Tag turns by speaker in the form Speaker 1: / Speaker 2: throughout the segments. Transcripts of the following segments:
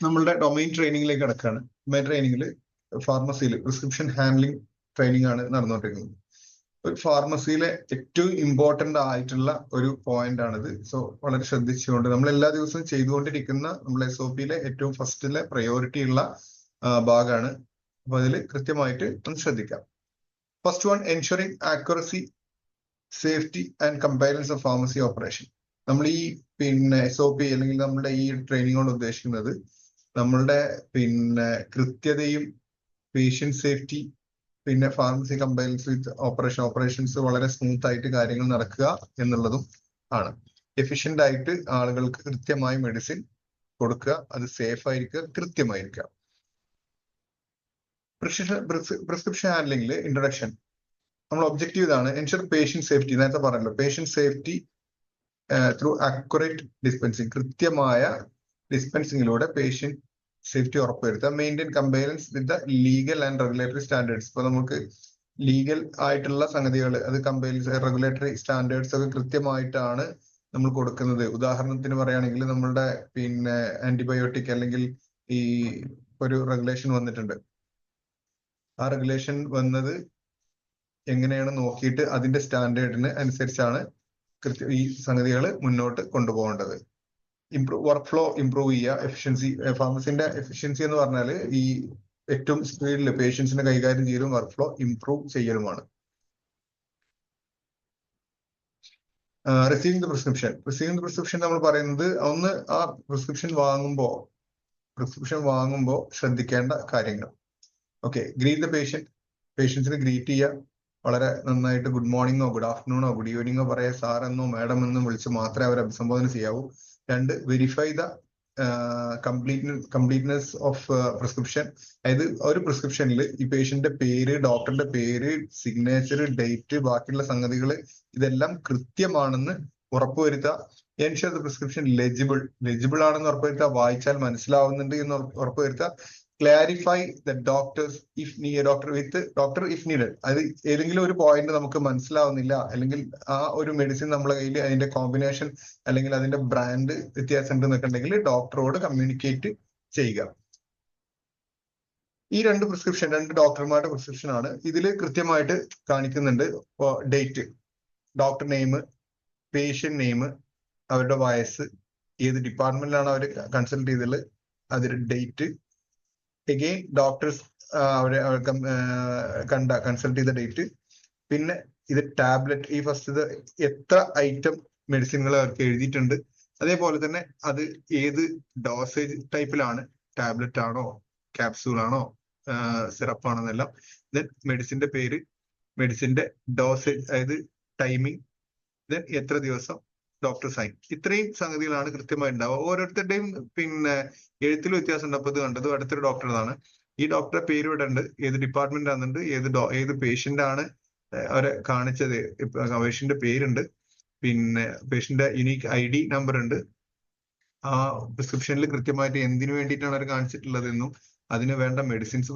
Speaker 1: നമ്മളുടെ ഡൊമൈൻ ട്രെയിനിങ്ങിലേക്ക് കിടക്കുകയാണ്. Domain ട്രെയിനിങ്ങിൽ ഫാർമസിയിൽ prescription handling training ആണ് നടന്നുകൊണ്ടിരിക്കുന്നത്. ഒരു ഫാർമസിയിലെ ഏറ്റവും ഇമ്പോർട്ടന്റ് ആയിട്ടുള്ള ഒരു പോയിന്റ് ആണിത്. സോ വളരെ ശ്രദ്ധിച്ചുകൊണ്ട് നമ്മൾ എല്ലാ ദിവസവും ചെയ്തുകൊണ്ടിരിക്കുന്ന നമ്മൾ SOP ഏറ്റവും ഫസ്റ്റിലെ പ്രയോറിറ്റി ഉള്ള ഭാഗമാണ്. അപ്പൊ അതിൽ കൃത്യമായിട്ട് ഒന്ന് ശ്രദ്ധിക്കാം. First one, ensuring accuracy, safety and compliance of pharmacy operation. നമ്മൾ ഈ SOP അല്ലെങ്കിൽ നമ്മുടെ ഈ ട്രെയിനിങ് കൊണ്ട് ഉദ്ദേശിക്കുന്നത് നമ്മളുടെ കൃത്യതയും പേഷ്യന്റ് സേഫ്റ്റി ഫാർമസി കമ്പൈലൻസ് വിത്ത് ഓപ്പറേഷൻസ് വളരെ സ്മൂത്ത് ആയിട്ട് കാര്യങ്ങൾ നടക്കുക എന്നുള്ളതും ആണ്. എഫിഷ്യന്റ് ആയിട്ട് ആളുകൾക്ക് കൃത്യമായി മെഡിസിൻ കൊടുക്കുക, അത് സേഫ് ആയിരിക്കുക, കൃത്യമായിരിക്കുക. പ്രിസ്ക്രിപ്ഷൻ ഹാൻഡ്ലിംഗിൽ ഇൻട്രൊഡക്ഷൻ നമ്മൾ ഒബ്ജക്റ്റീവ് ഇതാണ്: എൻഷുർ പേഷ്യന്റ് സേഫ്റ്റി. നേരത്തെ പറഞ്ഞല്ലോ, patient safety through accurate dispensing. കൃത്യമായ ഡിസ്പെൻസിങ്ങിലൂടെ പേഷ്യന്റ് സേഫ്റ്റി ഉറപ്പുവരുത്തുക. Maintain compliance with the legal and regulatory standards. ഇപ്പൊ നമുക്ക് ലീഗൽ ആയിട്ടുള്ള സംഗതികൾ, അത് കമ്പൈലൻസ്, റെഗുലേറ്ററി സ്റ്റാൻഡേർഡ്സ് ഒക്കെ കൃത്യമായിട്ടാണ് നമ്മൾ കൊടുക്കുന്നത്. ഉദാഹരണത്തിന് പറയുകയാണെങ്കിൽ നമ്മളുടെ ആന്റിബയോട്ടിക് അല്ലെങ്കിൽ ഈ ഒരു റെഗുലേഷൻ വന്നിട്ടുണ്ട്. ആ റെഗുലേഷൻ വന്നത് എങ്ങനെയാണ് നോക്കിയിട്ട് അതിന്റെ സ്റ്റാൻഡേർഡിന് അനുസരിച്ചാണ് ഈ സംഗതികൾ മുന്നോട്ട് കൊണ്ടുപോകേണ്ടത്. വർക്ക് ഫ്ലോ ഇംപ്രൂവ് ചെയ്യുക, എഫിഷ്യൻസി. ഫാർമസിന്റെ എഫിഷ്യൻസി എന്ന് പറഞ്ഞാൽ ഈ ഏറ്റവും സ്പീഡിൽ പേഷ്യൻസിനെ കൈകാര്യം ചെയ്യലും വർക്ക് ഫ്ലോ ഇംപ്രൂവ് ചെയ്യലുമാണ്. Receiving the prescription. Receiving the prescription നമ്മൾ പറയുന്നത് ഒന്ന്, ആ പ്രിസ്ക്രിപ്ഷൻ വാങ്ങുമ്പോൾ ശ്രദ്ധിക്കേണ്ട കാര്യങ്ങൾ. Okay, greet the patient. പേഷ്യൻസിനെ ഗ്രീറ്റ് ചെയ്യുക, വളരെ നന്നായിട്ട് ഗുഡ് മോർണിംഗോ ഗുഡ് ആഫ്റ്റർനൂണോ ഗുഡ് ഈവനിങ്ങോ പറയാ, സാർ എന്നോ മാഡം എന്നോ വിളിച്ച് മാത്രമേ അവരെ അഭിസംബോധന ചെയ്യാവൂ. രണ്ട്, verify the completeness of prescription. അതായത് ഒരു പ്രിസ്ക്രിപ്ഷനിൽ ഈ പേഷ്യന്റിന്റെ പേര്, ഡോക്ടറുടെ പേര്, സിഗ്നേച്ചർ, ഡേറ്റ്, ബാക്കിയുള്ള സംഗതികൾ ഇതെല്ലാം കൃത്യമാണെന്ന് ഉറപ്പുവരുത്തുക. എൻഷുർ ദ പ്രിസ്ക്രിപ്ഷൻ ലെജിബിൾ ആണെന്ന് ഉറപ്പുവരുത്തുക, വായിച്ചാൽ മനസ്സിലാവുന്നുണ്ട് എന്ന് ഉറപ്പുവരുത്തുക. Clarify the doctor if needed. അത് ഏതെങ്കിലും ഒരു പോയിന്റ് നമുക്ക് മനസ്സിലാവുന്നില്ല, അല്ലെങ്കിൽ ആ ഒരു മെഡിസിൻ നമ്മളെ കയ്യിൽ അതിന്റെ കോമ്പിനേഷൻ അല്ലെങ്കിൽ അതിന്റെ ബ്രാൻഡ് വ്യത്യാസം ഉണ്ടെന്നുണ്ടെങ്കിൽ ഡോക്ടറോട് കമ്മ്യൂണിക്കേറ്റ് ചെയ്യുക. ഈ രണ്ട് ഡോക്ടർമാരുടെ പ്രിസ്ക്രിപ്ഷൻ ആണ്. ഇതിൽ കൃത്യമായിട്ട് കാണിക്കുന്നുണ്ട് date, doctor name, patient name, അവരുടെ വയസ്സ്, ഏത് ഡിപ്പാർട്ട്മെന്റിലാണ് അവർ കൺസൾട്ട് ചെയ്തത്, അതിന്റെ ഡേറ്റ്, എഗെയിൻ ഡോക്ടേഴ്സ് അവരെ കൺസൾട്ട് ചെയ്ത ഡേറ്റ്, പിന്നെ ഇത് ടാബ്ലറ്റ്, ഈ ഫസ്റ്റ് എത്ര ഐറ്റം മെഡിസിനുകൾ അവർക്ക് എഴുതിയിട്ടുണ്ട്, അതേപോലെ തന്നെ അത് ഏത് ഡോസേജ് ടൈപ്പിലാണ്, ടാബ്ലറ്റ് ആണോ ക്യാപ്സൂൾ ആണോ സിറപ്പ് ആണോ എന്നെല്ലാം. ദെൻ മെഡിസിന്റെ പേര്, മെഡിസിന്റെ ഡോസേജ്, അതായത് ടൈമിംഗ്, ദെൻ എത്ര ദിവസം, ഡോക്ടർ സൈൻ. ഇത്രയും സംഗതികളാണ് കൃത്യമായി ഉണ്ടാവുക. ഓരോരുത്തരുടെയും എഴുത്തിൽ വ്യത്യാസം ഉണ്ട്. അപ്പൊ ഇത് കണ്ടത് അടുത്തൊരു ഡോക്ടറാണ്. ഈ ഡോക്ടറെ പേര് ഇവിടെ ഉണ്ട്, ഏത് ഡിപ്പാർട്ട്മെന്റ് ആണെന്നുണ്ട്, ഏത് പേഷ്യന്റ് ആണ് അവരെ കാണിച്ചത്, പേഷ്യന്റെ പേരുണ്ട്, പിന്നെ പേഷ്യന്റെ യുണീക്ക് ID നമ്പർ ഉണ്ട്. ആ പ്രിസ്ക്രിപ്ഷനിൽ കൃത്യമായിട്ട് എന്തിനു വേണ്ടിയിട്ടാണ് അവർ കാണിച്ചിട്ടുള്ളതെന്നും അതിന് വേണ്ട മെഡിസിൻസ്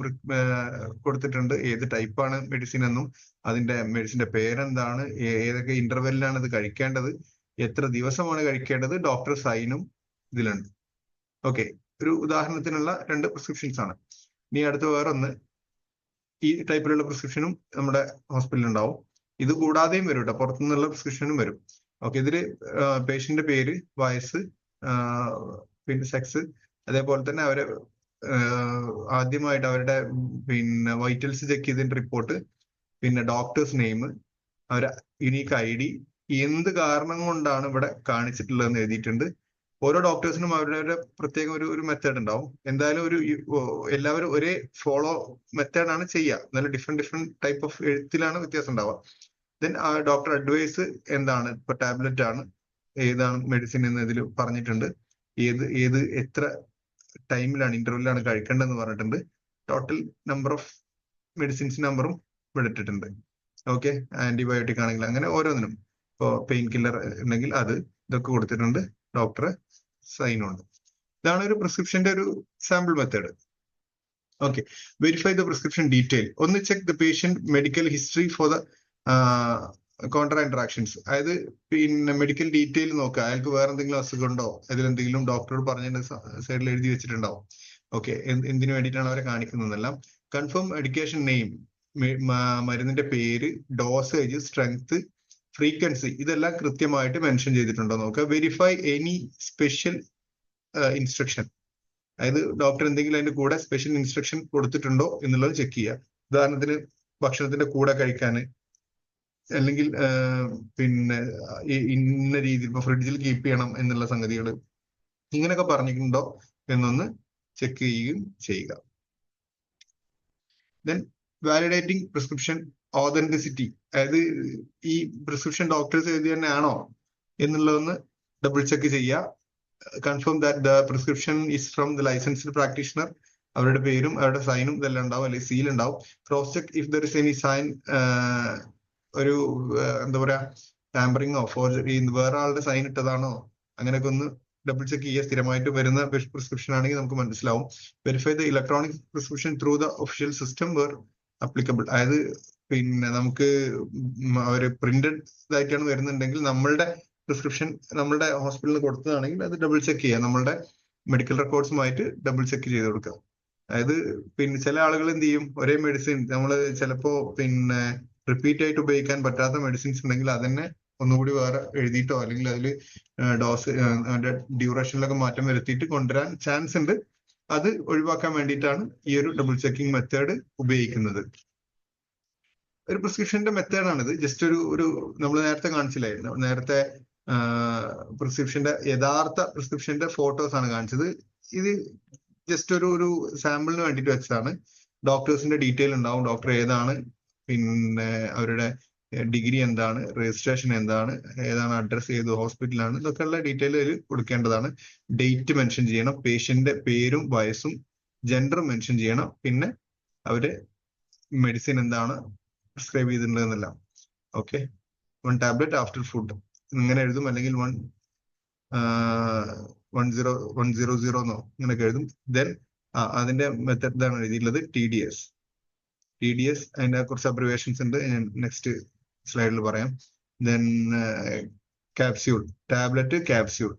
Speaker 1: കൊടുത്തിട്ടുണ്ട്, ഏത് ടൈപ്പാണ് മെഡിസിൻ എന്നും, അതിന്റെ മെഡിസിന്റെ പേരെന്താണ്, ഏതൊക്കെ ഇന്റർവെല്ലിലാണ് ഇത് കഴിക്കേണ്ടത്, എത്ര ദിവസമാണ് കഴിക്കേണ്ടത്, ഡോക്ടർ സൈനും ഇതിലുണ്ട്. ഓക്കെ, ഒരു ഉദാഹരണത്തിനുള്ള 2 പ്രിസ്ക്രിപ്ഷൻസ് ആണ്. ഇനി അടുത്ത വേറൊന്ന്, ഈ ടൈപ്പിലുള്ള പ്രിസ്ക്രിപ്ഷനും നമ്മുടെ ഹോസ്പിറ്റലിൽ ഉണ്ടാവും. ഇത് കൂടാതെയും വരും കേട്ടോ, പുറത്തുനിന്നുള്ള പ്രിസ്ക്രിപ്ഷനും വരും. ഓക്കെ, ഇതില് പേഷ്യന്റ് പേര്, വയസ്സ്, പിന്നെ സെക്സ്, അതേപോലെ തന്നെ അവരെ ആദ്യമായിട്ട് അവരുടെ വൈറ്റൽസ് ചെക്ക് ചെയ്തതിന്റെ റിപ്പോർട്ട്, പിന്നെ ഡോക്ടേഴ്സ് നെയിം, അവരെ യുണീക്ക് ID, എന്ത് കാരണം കൊണ്ടാണ് ഇവിടെ കാണിച്ചിട്ടുള്ളതെന്ന് എഴുതിയിട്ടുണ്ട്. ഓരോ ഡോക്ടേഴ്സിനും അവരുടെ പ്രത്യേകം ഒരു മെത്തേഡ് ഉണ്ടാവും. എന്തായാലും എല്ലാവരും ഒരേ ഫോളോ മെത്തേഡാണ് ചെയ്യുക, എന്നാലും ഡിഫറെന്റ് ടൈപ്പ് ഓഫ് എഴുത്തിലാണ് വ്യത്യാസം ഉണ്ടാവുക. ദെൻ ഡോക്ടർ അഡ്വൈസ് എന്താണ്, ഇപ്പൊ ടാബ്ലറ്റ് ആണ്, ഏതാണ് മെഡിസിൻ എന്ന് ഇതിൽ പറഞ്ഞിട്ടുണ്ട്, ഏത് എത്ര ടൈമിലാണ്, ഇന്റർവെല്ലാണ് കഴിക്കേണ്ടതെന്ന് പറഞ്ഞിട്ടുണ്ട്. ടോട്ടൽ നമ്പർ ഓഫ് മെഡിസിൻസ് നമ്പറും ഇവിടെ ഇട്ടിട്ടുണ്ട്. ഓക്കെ, ആന്റിബയോട്ടിക് ആണെങ്കിൽ അങ്ങനെ ഓരോന്നിനും, ഇപ്പോ പെയിൻ കില്ലർ ഉണ്ടെങ്കിൽ ഇതൊക്കെ കൊടുത്തിട്ടുണ്ട്, ഡോക്ടർ സൈനും ഉണ്ട്. ഇതാണ് ഒരു പ്രിസ്ക്രിപ്ഷന്റെ ഒരു sample method. Okay, verify the prescription detail. ഒന്ന്, check the patient medical history for the contra interactions, അതായത് പിന്നെ മെഡിക്കൽ ഡീറ്റെയിൽ നോക്കുക, അയാൾക്ക് വേറെ എന്തെങ്കിലും അസുഖം ഉണ്ടോ, അതിലെന്തെങ്കിലും ഡോക്ടറോട് പറഞ്ഞ സൈഡിൽ എഴുതി വെച്ചിട്ടുണ്ടാവും. ഓക്കെ, എന്തിനു വേണ്ടിയിട്ടാണ് അവരെ കാണിക്കുന്നതെല്ലാം. കൺഫേം മെഡിക്കേഷൻ നെയിം, മരുന്നിന്റെ പേര്, ഡോസേജ്, സ്ട്രെങ്ത്, ഫ്രീക്വൻസി, ഇതെല്ലാം കൃത്യമായിട്ട് മെൻഷൻ ചെയ്തിട്ടുണ്ടോ നോക്കുക. വെരിഫൈ എനി സ്പെഷ്യൽ ഇൻസ്ട്രക്ഷൻ, അതായത് ഡോക്ടർ എന്തെങ്കിലും അതിന്റെ കൂടെ സ്പെഷ്യൽ ഇൻസ്ട്രക്ഷൻ കൊടുത്തിട്ടുണ്ടോ എന്നുള്ളത് ചെക്ക് ചെയ്യുക. ഉദാഹരണത്തിന് ഭക്ഷണത്തിന്റെ കൂടെ കഴിക്കാൻ, അല്ലെങ്കിൽ പിന്നെ ഇന്ന രീതിയിൽ ഇപ്പൊ ഫ്രിഡ്ജിൽ കീപ്പ് ചെയ്യണം എന്നുള്ള സംഗതികൾ ഇങ്ങനെയൊക്കെ പറഞ്ഞിട്ടുണ്ടോ എന്നൊന്ന് ചെക്ക് ചെയ്യുകയും ചെയ്യുക. ദെൻ വാലിഡേറ്റിംഗ് പ്രിസ്ക്രിപ്ഷൻ ഓതന്റിസിറ്റി, അതായത് ഈ പ്രിസ്ക്രിപ്ഷൻ ഡോക്ടേഴ്സ് എഴുതി തന്നെയാണോ എന്നുള്ളതൊന്ന് ഡബിൾ ചെക്ക് ചെയ്യുക. Confirm that the prescription is from the licensed practitioner, അവരുടെ പേരും അവരുടെ സൈനും ഇതെല്ലാം ഉണ്ടാവും, അല്ലെങ്കിൽ സീൽ ഉണ്ടാവും. Cross check if there is any sign, ഒരു എന്താ പറയാ ടാമ്പറിങ്ങോ ഫോർജറി, വേറെ ആളുടെ സൈൻ ഇട്ടതാണോ, അങ്ങനെയൊക്കെ ഒന്ന് ഡബിൾ ചെക്ക് ചെയ്യുക. സ്ഥിരമായിട്ട് വരുന്ന പ്രിസ്ക്രിപ്ഷൻ ആണെങ്കിൽ നമുക്ക് മനസ്സിലാവും. Verify the electronic prescription through the official system where applicable, അതായത് പിന്നെ നമുക്ക് ഒരു പ്രിന്റഡ് ഇതായിട്ടാണ് വരുന്നുണ്ടെങ്കിൽ നമ്മളുടെ പ്രിസ്ക്രിപ്ഷൻ നമ്മളുടെ ഹോസ്പിറ്റലിൽ കൊടുത്തതാണെങ്കിൽ അത് ഡബിൾ ചെക്ക് ചെയ്യുക, നമ്മളുടെ മെഡിക്കൽ റെക്കോർഡ്സുമായിട്ട് ഡബിൾ ചെക്ക് ചെയ്ത് കൊടുക്കുക. അതായത് പിന്നെ ചില ആളുകൾ എന്ത് ചെയ്യും, ഒരേ മെഡിസിൻ നമ്മൾ ചിലപ്പോ പിന്നെ റിപ്പീറ്റ് ആയിട്ട് ഉപയോഗിക്കാൻ പറ്റാത്ത മെഡിസിൻസ് ഉണ്ടെങ്കിൽ അതന്നെ ഒന്നുകൂടി വേറെ എഴുതിയിട്ടോ അല്ലെങ്കിൽ അതിൽ ഡോസ് അതിന്റെ ഡ്യൂറേഷനിലൊക്കെ മാറ്റം വരുത്തിയിട്ട് കൊണ്ടുവരാൻ ചാൻസ് ഉണ്ട്. അത് ഒഴിവാക്കാൻ വേണ്ടിയിട്ടാണ് ഈ ഒരു ഡബിൾ ചെക്കിംഗ് മെത്തേഡ് ഉപയോഗിക്കുന്നത്. ഒരു പ്രിസ്ക്രിപ്ഷന്റെ മെത്തേഡാണിത്. ജസ്റ്റ് ഒരു നമ്മൾ നേരത്തെ കാണിച്ചില്ലായിരുന്നു, നേരത്തെ പ്രിസ്ക്രിപ്ഷന്റെ യഥാർത്ഥ പ്രിസ്ക്രിപ്ഷന്റെ ഫോട്ടോസ് ആണ് കാണിച്ചത്. ഇത് ജസ്റ്റ് ഒരു സാമ്പിളിന് വേണ്ടിയിട്ട് വെച്ചതാണ്. ഡോക്ടേഴ്സിന്റെ ഡീറ്റെയിൽ ഉണ്ടാവും, ഡോക്ടർ ഏതാണ്, പിന്നെ അവരുടെ ഡിഗ്രി എന്താണ്, രജിസ്ട്രേഷൻ എന്താണ്, ഏതാണ് അഡ്രസ്, ഏത് ഹോസ്പിറ്റലാണ്, ഇതൊക്കെയുള്ള ഡീറ്റെയിൽ അതിൽ കൊടുക്കേണ്ടതാണ്. ഡേറ്റ് മെൻഷൻ ചെയ്യണം, പേഷ്യന്റിന്റെ പേരും വയസ്സും ജെൻഡറും മെൻഷൻ ചെയ്യണം, പിന്നെ അവര് മെഡിസിൻ എന്താണ് പ്രിസ്ക്രൈബ് ചെയ്തിട്ടുണ്ടെന്നെല്ലാം. ഓക്കെ, 1 ടാബ്ലറ്റ് ആഫ്റ്റർ ഫുഡ് ഇങ്ങനെ എഴുതും, അല്ലെങ്കിൽ 100 എന്നോ ഇങ്ങനെയൊക്കെ എഴുതും. ദെൻ അതിന്റെ മെത്തഡ് ഇതാണ് എഴുതിയിട്ടുള്ളത്, TDS. അതിന്റെ കുറച്ച് അബ്രിവേഷൻസ് ഉണ്ട്, ഞാൻ നെക്സ്റ്റ് സ്ലൈഡിൽ പറയാം. Then capsule, tablet, capsule.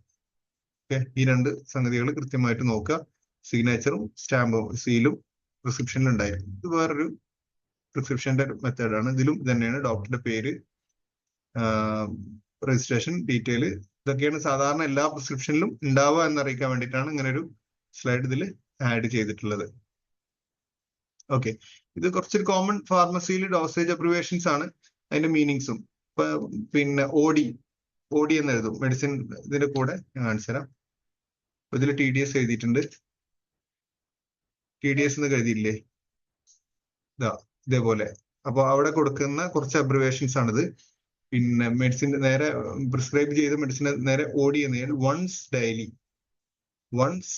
Speaker 1: Okay, ഈ രണ്ട് സംഗതികൾ കൃത്യമായിട്ട് നോക്കുക. സിഗ്നേച്ചറും സ്റ്റാമ്പും സീലും പ്രിസ്ക്രിപ്ഷനിൽ ഉണ്ടായിരിക്കും. ഇത് വേറൊരു പ്രിസ്ക്രിപ്ഷന്റെ മെത്തേഡാണ്. ഇതിലും തന്നെയാണ് ഡോക്ടറുടെ പേര്, രജിസ്ട്രേഷൻ ഡീറ്റെയിൽ, ഇതൊക്കെയാണ് സാധാരണ എല്ലാ പ്രിസ്ക്രിപ്ഷനിലും ഉണ്ടാവുക എന്നറിയിക്കാൻ വേണ്ടിയിട്ടാണ് ഇങ്ങനെ ഒരു സ്ലൈഡ് ഇതിൽ ആഡ് ചെയ്തിട്ടുള്ളത്. ഓക്കെ, ഇത് കുറച്ചൊരു കോമൺ ഫാർമസിയിൽ ഡോസേജ് അബ്രിവേഷൻസ് ആണ്, അതിന്റെ മീനിങ്സും. ഇപ്പൊ പിന്നെ OD എന്ന് എഴുതും മെഡിസിൻ, ഇതിന്റെ കൂടെ ഞാൻ കാണിച്ചു തരാം. ഇതിൽ TDS എഴുതിയിട്ടുണ്ട്. TDS എന്ന് എഴുതിയില്ലേ, ഇതേപോലെ. അപ്പൊ അവിടെ കൊടുക്കുന്ന കുറച്ച് അബ്രിവേഷൻസ് ആണിത്. പിന്നെ മെഡിസിൻ നേരെ പ്രിസ്ക്രൈബ് ചെയ്ത മെഡിസിൻ നേരെ OD എന്ന് കഴിഞ്ഞാൽ once daily, once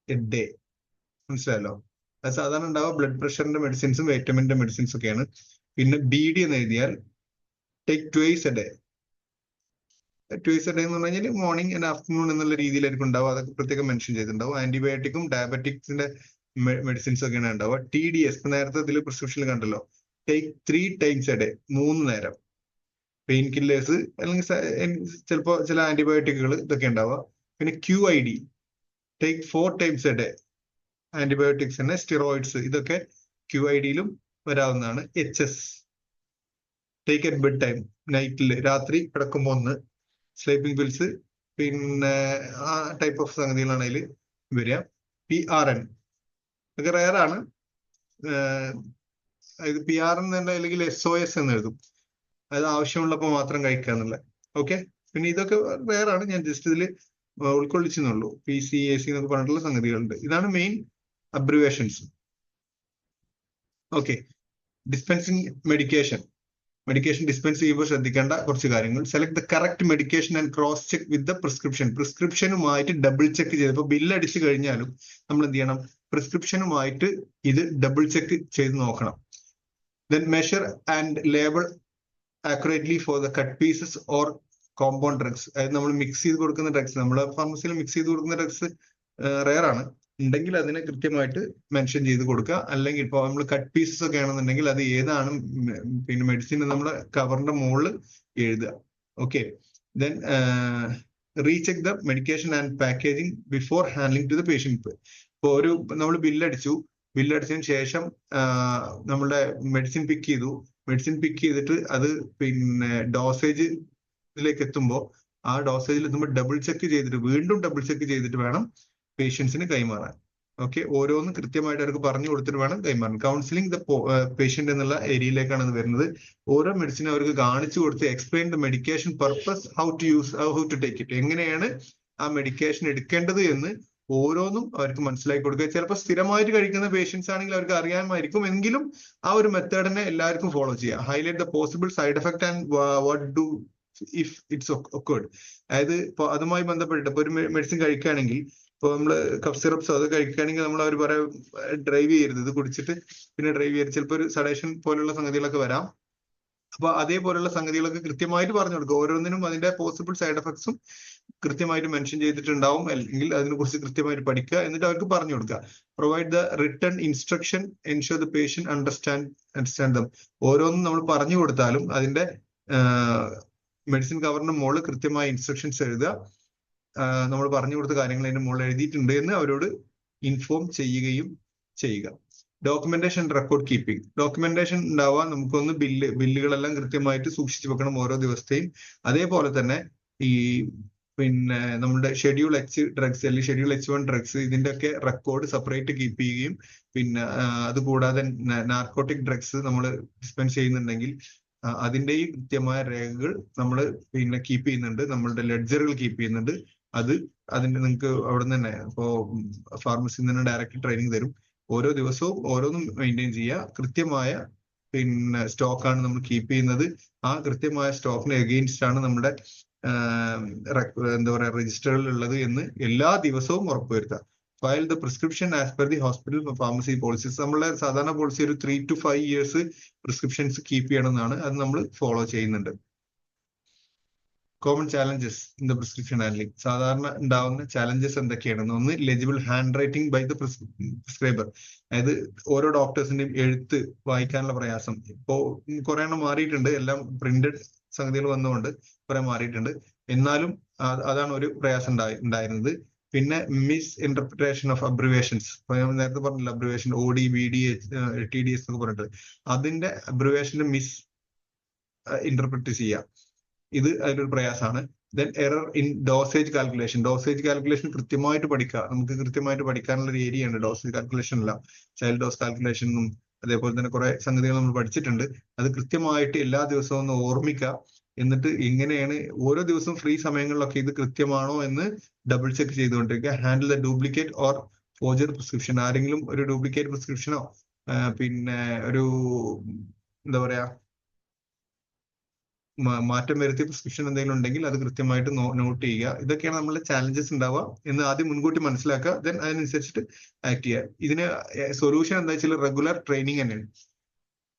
Speaker 1: a day, മനസ്സിലായല്ലോ. അത് സാധാരണ ഉണ്ടാവുക ബ്ലഡ് പ്രഷറിന്റെ മെഡിസിൻസും വൈറ്റമിന്റെ മെഡിസിൻസും ഒക്കെയാണ്. പിന്നെ BD എന്ന് എഴുതിയാൽ take twice A day. Twice A day എന്ന് പറഞ്ഞു കഴിഞ്ഞാൽ മോർണിംഗ് ആൻഡ് ആഫ്റ്റർനൂൺ എന്നുള്ള രീതിയിലായിരിക്കും ഉണ്ടാവുക. അതൊക്കെ പ്രത്യേകം മെൻഷൻ ചെയ്തിട്ടുണ്ടാവും. ആന്റിബയോട്ടിക്കും ഡയബറ്റിക്സിന്റെ മെഡിസിൻസ് ഒക്കെയാണ് ഉണ്ടാവുക. TDS നേരത്തെ ഇതിൽ പ്രിസ്ക്രിപ്ഷനിൽ കണ്ടല്ലോ, ടേക്ക് 3 times എ ഡേ, 3 നേരം. പെയിൻ കില്ലേഴ്സ് അല്ലെങ്കിൽ ചിലപ്പോൾ ചില ആന്റിബയോട്ടിക്കുകൾ ഇതൊക്കെ ഉണ്ടാവുക. പിന്നെ QID, take 4 times a day. Antibiotics തന്നെ, സ്റ്റിറോയിഡ്സ്, ഇതൊക്കെ QID-ലും വരാവുന്നതാണ്. HS, take at bed time, നൈറ്റിൽ രാത്രി കിടക്കുമ്പോൾ 1. സ്ലീപ്പിംഗ് പിൽസ്, പിന്നെ ആ ടൈപ്പ് ഓഫ് സംഗതികളാണ് അതിൽ വരിക. PRN ഇതൊക്കെ റെയർ ആണ്. ഇത് PRN തന്നെ, അല്ലെങ്കിൽ SOS എന്ന് എഴുതും, അത് ആവശ്യമുള്ളപ്പോൾ മാത്രം കഴിക്കുക എന്നുള്ള. ഓക്കെ, പിന്നെ ഇതൊക്കെ റെയർ ആണ്, ഞാൻ ജസ്റ്റ് ഇതിൽ ഉൾക്കൊള്ളിച്ചെന്നുള്ളൂ. PCAC എന്നൊക്കെ പറഞ്ഞിട്ടുള്ള സംഗതികളുണ്ട്. ഇതാണ് main abbreviations. Okay, dispensing medication dispense ചെയ്യുമ്പോൾ ശ്രദ്ധിക്കേണ്ട കുറച്ച് കാര്യങ്ങൾ. Select the correct medication and cross check with the പ്രിസ്ക്രിപ്ഷനുമായിട്ട് ഡബിൾ ചെക്ക് ചെയ്തപ്പോൾ ബില്ല് അടിച്ചു കഴിഞ്ഞാലും നമ്മൾ എന്ത് ചെയ്യണം, പ്രിസ്ക്രിപ്ഷനുമായിട്ട് ഇത് ഡബിൾ ചെക്ക് ചെയ്ത് നോക്കണം. Then measure and label accurately for the cut pieces or compound drugs. അതായത് നമ്മൾ മിക്സ് ചെയ്ത് കൊടുക്കുന്ന ഡ്രഗ്സ്, നമ്മുടെ ഫാർമസിയിൽ മിക്സ് ചെയ്ത് കൊടുക്കുന്ന ഡ്രഗ്സ് റെയർ ആണ്. ഉണ്ടെങ്കിൽ അതിനെ കൃത്യമായിട്ട് മെൻഷൻ ചെയ്ത് കൊടുക്കുക. അല്ലെങ്കിൽ ഇപ്പോൾ നമ്മൾ കട്ട് പീസസ് ഒക്കെ ആണെന്നുണ്ടെങ്കിൽ അത് ഏതാണ് പിന്നെ മെഡിസിൻ നമ്മുടെ കവറിന്റെ മുകളിൽ എഴുതുക. Okay, then recheck the medication and packaging before handling to the patient. ഇപ്പോൾ നമ്മൾ ബില്ലടിച്ചതിന് ശേഷം നമ്മളുടെ മെഡിസിൻ പിക്ക് ചെയ്തിട്ട് അത് പിന്നെ ഡോസേജിലേക്ക് എത്തുമ്പോൾ ആ ഡോസേജിൽ എത്തുമ്പോൾ വീണ്ടും ഡബിൾ ചെക്ക് ചെയ്തിട്ട് വേണം പേഷ്യൻസിന് കൈമാറാൻ. ഓക്കെ, ഓരോന്നും കൃത്യമായിട്ട് അവർക്ക് പറഞ്ഞു കൊടുത്തിട്ട് വേണം കൈമാറാൻ. കൗൺസിലിംഗ് ദ പേഷ്യന്റ് എന്നുള്ള ഏരിയയിലേക്കാണ് ഇത് വരുന്നത്. ഓരോ മെഡിസിൻ അവർക്ക് കാണിച്ചു കൊടുത്ത് explain the medication purpose, how to take it, എങ്ങനെയാണ് ആ മെഡിക്കേഷൻ എടുക്കേണ്ടത് എന്ന് ഓരോന്നും അവർക്ക് മനസ്സിലാക്കി കൊടുക്കുക. ചിലപ്പോൾ സ്ഥിരമായിട്ട് കഴിക്കുന്ന പേഷ്യൻസ് ആണെങ്കിൽ അവർക്ക് അറിയാമായിരിക്കും, എങ്കിലും ആ ഒരു മെത്തേഡിനെ എല്ലാവർക്കും ഫോളോ ചെയ്യുക. Highlight the possible side effect and what do if it's occurred. അതായത് ഇപ്പൊ അതുമായി ബന്ധപ്പെട്ടിട്ട് ഇപ്പൊ ഒരു മെഡിസിൻ കഴിക്കുകയാണെങ്കിൽ, ഇപ്പൊ നമ്മള് കഫ് സിറപ്സോ അത് കഴിക്കുകയാണെങ്കിൽ നമ്മൾ അവർ പറയാം ഡ്രൈവ് ചെയ്യരുത്, ഇത് കുടിച്ചിട്ട് പിന്നെ ഡ്രൈവ് ചെയ്യരുത്, ചിലപ്പോൾ ഒരു സഡേഷൻ പോലുള്ള സംഗതികളൊക്കെ വരാം. അപ്പൊ അതേപോലുള്ള സംഗതികളൊക്കെ കൃത്യമായിട്ട് പറഞ്ഞു കൊടുക്കുക. ഓരോന്നിനും അതിന്റെ പോസിബിൾ സൈഡ് എഫക്ട്സും കൃത്യമായിട്ട് മെൻഷൻ ചെയ്തിട്ടുണ്ടാവും, അല്ലെങ്കിൽ അതിനെ കുറിച്ച് കൃത്യമായിട്ട് പഠിക്കുക, എന്നിട്ട് അവർക്ക് പറഞ്ഞു കൊടുക്കുക. Provide the return instruction, ensure the patient understand dum. ഓരോന്നും നമ്മൾ പറഞ്ഞു കൊടുത്താലും അതിന്റെ മെഡിസിൻ കവറിന്റെ മുകളിൽ കൃത്യമായ ഇൻസ്ട്രക്ഷൻസ് എഴുതുക. നമ്മൾ പറഞ്ഞു കൊടുത്ത കാര്യങ്ങൾ അതിന്റെ മുകളിൽ എഴുതിയിട്ടുണ്ട് എന്ന് അവരോട് ഇൻഫോം ചെയ്യുക. Documentation, record keeping. ഡോക്യുമെന്റേഷൻ ഉണ്ടാവാൻ നമുക്കൊന്ന് ബില്ലുകളെല്ലാം കൃത്യമായിട്ട് സൂക്ഷിച്ചു വെക്കണം ഓരോ ദിവസത്തെയും. അതേപോലെ തന്നെ ഈ പിന്നെ നമ്മുടെ ഷെഡ്യൂൾ എച്ച് ഡ്രഗ്സ് അല്ലെങ്കിൽ ഷെഡ്യൂൾ H1 ഡ്രഗ്സ്, ഇതിന്റെ ഒക്കെ റെക്കോർഡ് സെപ്പറേറ്റ് കീപ്പ് ചെയ്യുകയും, പിന്നെ അതുകൂടാതെ നാർക്കോട്ടിക് ഡ്രഗ്സ് നമ്മൾ ഡിസ്പെൻസ് ചെയ്യുന്നുണ്ടെങ്കിൽ അതിന്റെയും കൃത്യമായ രേഖകൾ നമ്മൾ പിന്നെ കീപ്പ് ചെയ്യുന്നുണ്ട്, നമ്മളുടെ ലെഡ്ജറുകൾ കീപ്പ് ചെയ്യുന്നുണ്ട്. അതിന്റെ നിങ്ങൾക്ക് അവിടെ നിന്ന് തന്നെ ഇപ്പോ ഫാർമസിയിൽ നിന്ന് ഡയറക്റ്റ് ട്രെയിനിങ് തരും. ഓരോ ദിവസവും ഓരോന്നും മെയിൻറ്റെയിൻ ചെയ്യുക. കൃത്യമായ പിന്നെ സ്റ്റോക്കാണ് നമ്മൾ കീപ്പ് ചെയ്യുന്നത്. ആ കൃത്യമായ സ്റ്റോക്കിന് എഗെയിൻസ്റ്റ് ആണ് നമ്മുടെ എന്താ പറയാ രജിസ്റ്ററുകളിൽ ഉള്ളത് എന്ന് എല്ലാ ദിവസവും ഉറപ്പുവരുത്തുക. File the prescription as per the hospital pharmacy policies. നമ്മളെ സാധാരണ പോളിസി ഒരു 3 to 5 years പ്രിസ്ക്രിപ്ഷൻസ് കീപ്പ് ചെയ്യണമെന്നാണ്. അത് നമ്മൾ ഫോളോ ചെയ്യുന്നുണ്ട്. Common challenges in the prescription handling. സാധാരണ ഉണ്ടാവുന്ന ചാലഞ്ചസ് എന്തൊക്കെയാണെന്ന്. ഒന്ന്, legible handwriting by the prescriber. അതായത് ഓരോ ഡോക്ടേഴ്സിന്റെയും എഴുത്ത് വായിക്കാനുള്ള പ്രയാസം. ഇപ്പോ കുറെ എണ്ണം മാറിയിട്ടുണ്ട്, എല്ലാം പ്രിന്റഡ് സംഗതികൾ വന്നുകൊണ്ട് കുറെ മാറിയിട്ടുണ്ട്. എന്നാലും അതാണ് ഒരു പ്രയാസം ഉണ്ടായിരുന്നത്. പിന്നെ മിസ് ഇന്റർപ്രിട്ടേഷൻ ഓഫ് അബ്രിവേഷൻസ്. നേരത്തെ പറഞ്ഞില്ല, അബ്രിവേഷൻ OD, BD, TDS എന്നൊക്കെ പറഞ്ഞിട്ട് അതിന്റെ അബ്രിവേഷന്റെ മിസ് ഇന്റർപ്രിറ്റ് ചെയ്യാം. ഇത് അതിലൊരു പ്രയാസമാണ്. Then error in dosage calculation. Dosage calculation കൃത്യമായിട്ട് പഠിക്കുക. നമുക്ക് കൃത്യമായിട്ട് പഠിക്കാനുള്ള ഒരു ഏരിയയാണ് ഡോസേജ് കാൽക്കുലേഷൻ. അല്ല, ചൈൽഡ് ഡോസ് കാൽക്കുലേഷനും അതേപോലെ തന്നെ കുറെ സംഗതികൾ നമ്മൾ പഠിച്ചിട്ടുണ്ട്. അത് കൃത്യമായിട്ട് എല്ലാ ദിവസവും ഒന്ന് ഓർമ്മിക്കുക. എന്നിട്ട് എങ്ങനെയാണ് ഓരോ ദിവസവും ഫ്രീ സമയങ്ങളിലൊക്കെ ഇത് കൃത്യമാണോ എന്ന് ഡബിൾ ചെക്ക് ചെയ്തുകൊണ്ടിരിക്കുക. Handle the duplicate or forger prescription. ആരെങ്കിലും ഒരു ഡ്യൂപ്ലിക്കേറ്റ് പ്രിസ്ക്രിപ്ഷനോ പിന്നെ ഒരു എന്താ പറയാ മാറ്റം വരുത്തിയ പ്രിസ്ക്രിപ്ഷൻ എന്തെങ്കിലും ഉണ്ടെങ്കിൽ അത് കൃത്യമായിട്ട് നോട്ട് ചെയ്യുക. ഇതൊക്കെയാണ് നമ്മളുടെ ചാലഞ്ചസ് ഉണ്ടാവുക എന്ന് ആദ്യം മുൻകൂട്ടി മനസ്സിലാക്കുക. ദെൻ അതിനനുസരിച്ചിട്ട് ആക്ട് ചെയ്യുക. ഇതിന് സൊല്യൂഷൻ എന്താ വെച്ചാൽ റെഗുലർ ട്രെയിനിങ് തന്നെയാണ്,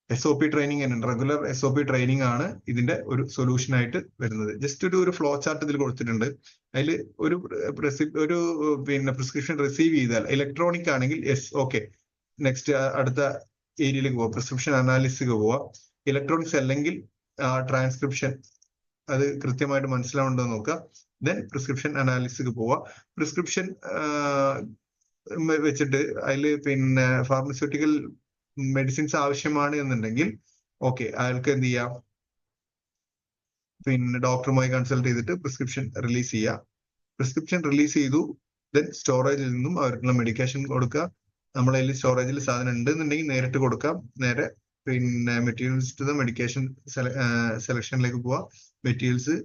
Speaker 1: SOP ട്രെയിനിങ് തന്നെയാണ്. റെഗുലർ SOP ട്രെയിനിങ് ആണ് ഇതിന്റെ ഒരു സൊല്യൂഷൻ ആയിട്ട് വരുന്നത്. ജസ്റ്റ് ഒരു ഫ്ലോ ചാർട്ട് ഇതിൽ കൊടുത്തിട്ടുണ്ട്. അതിൽ ഒരു പിന്നെ പ്രിസ്ക്രിപ്ഷൻ റിസീവ് ചെയ്താൽ ഇലക്ട്രോണിക് ആണെങ്കിൽ ഓക്കെ, നെക്സ്റ്റ് അടുത്ത ഏരിയയിലേക്ക് പോവാം, പ്രിസ്ക്രിപ്ഷൻ അനാലിസിസ് പോവാം. ഇലക്ട്രോണിക്സ് അല്ലെങ്കിൽ ട്രാൻസ്ക്രിപ്ഷൻ അത് കൃത്യമായിട്ട് മനസ്സിലാവുന്നുണ്ടോ നോക്കുക. ദെൻ പ്രിസ്ക്രിപ്ഷൻ അനാലിസിസ് പോവുക. പ്രിസ്ക്രിപ്ഷൻ വെച്ചിട്ട് അതിൽ പിന്നെ ഫാർമസ്യൂട്ടിക്കൽ മെഡിസിൻസ് ആവശ്യമാണ് എന്നുണ്ടെങ്കിൽ ഓക്കെ, അയാൾക്ക് എന്ത് ചെയ്യാം, പിന്നെ ഡോക്ടറുമായി കൺസൾട്ട് ചെയ്തിട്ട് പ്രിസ്ക്രിപ്ഷൻ റിലീസ് ചെയ്യുക. പ്രിസ്ക്രിപ്ഷൻ റിലീസ് ചെയ്തു, ദെൻ സ്റ്റോറേജിൽ നിന്നും അവർക്കുള്ള മെഡിക്കേഷൻ കൊടുക്കുക. നമ്മളതിൽ സ്റ്റോറേജിൽ സാധനം ഉണ്ടെന്നുണ്ടെങ്കിൽ നേരിട്ട് കൊടുക്കാം. നേരെ പിന്നെ മെറ്റീരിയൽസ് ടു ദ മെഡിക്കേഷൻ സെലക്ഷനിലേക്ക് പോവാ. മെറ്റീരിയൽസ്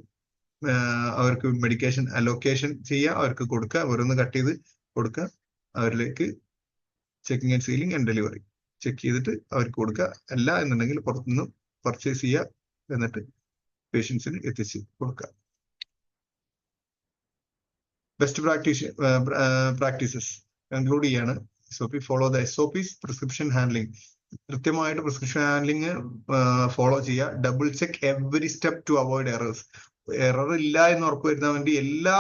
Speaker 1: അവർക്ക് മെഡിക്കേഷൻ അലോക്കേഷൻ ചെയ്യുക, അവർക്ക് കൊടുക്കുക, ഓരോന്ന് കട്ട് ചെയ്ത് കൊടുക്കുക. അവരിലേക്ക് checking and sealing and delivery check ചെയ്തിട്ട് അവർക്ക് കൊടുക്കുക. അല്ല എന്നുണ്ടെങ്കിൽ പുറത്തുനിന്ന് പർച്ചേസ് ചെയ്യുക, എന്നിട്ട് പേഷ്യൻസിന് എത്തിച്ച് കൊടുക്കുക. ബെസ്റ്റ് പ്രാക്ടീസസ് കൺക്ലൂഡ് ചെയ്യാണ്. SOP follow the SOPs. Prescription handling, കൃത്യമായിട്ട് പ്രിസ്ക്രിപ്ഷൻ ഹാൻഡ്ലിംഗ് ഫോളോ ചെയ്യുക. Double check every step to avoid errors. Error ഇല്ല എന്ന് ഉറപ്പുവരുത്താൻ വേണ്ടി എല്ലാ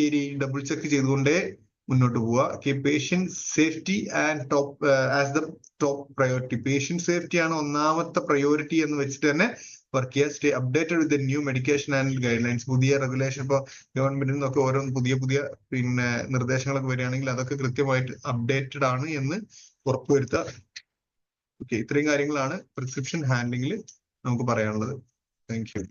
Speaker 1: ഏരിയയും ഡബിൾ ചെക്ക് ചെയ്തുകൊണ്ടേ മുന്നോട്ട് പോവുക. Patient safety and top as the top priority. Patient safety ആണ് ഒന്നാമത്തെ പ്രയോറിറ്റി എന്ന് വെച്ചിട്ട് തന്നെ വർക്ക് ചെയ്യുക. Stay updated with new medication and guide lines. പുതിയ റെഗുലേഷൻ ഇപ്പോൾ ഗവൺമെന്റിൽ നിന്നൊക്കെ ഓരോ പുതിയ പിന്നെ നിർദ്ദേശങ്ങളൊക്കെ വരികയാണെങ്കിൽ അതൊക്കെ കൃത്യമായിട്ട് അപ്ഡേറ്റഡ് ആണ് എന്ന് ഉറപ്പുവരുത്തുക. ഓക്കെ, ഇത്രയും കാര്യങ്ങളാണ് പ്രിസ്ക്രിപ്ഷൻ ഹാൻഡ്ലിംഗിൽ നമുക്ക് പറയാനുള്ളത്. Thank you.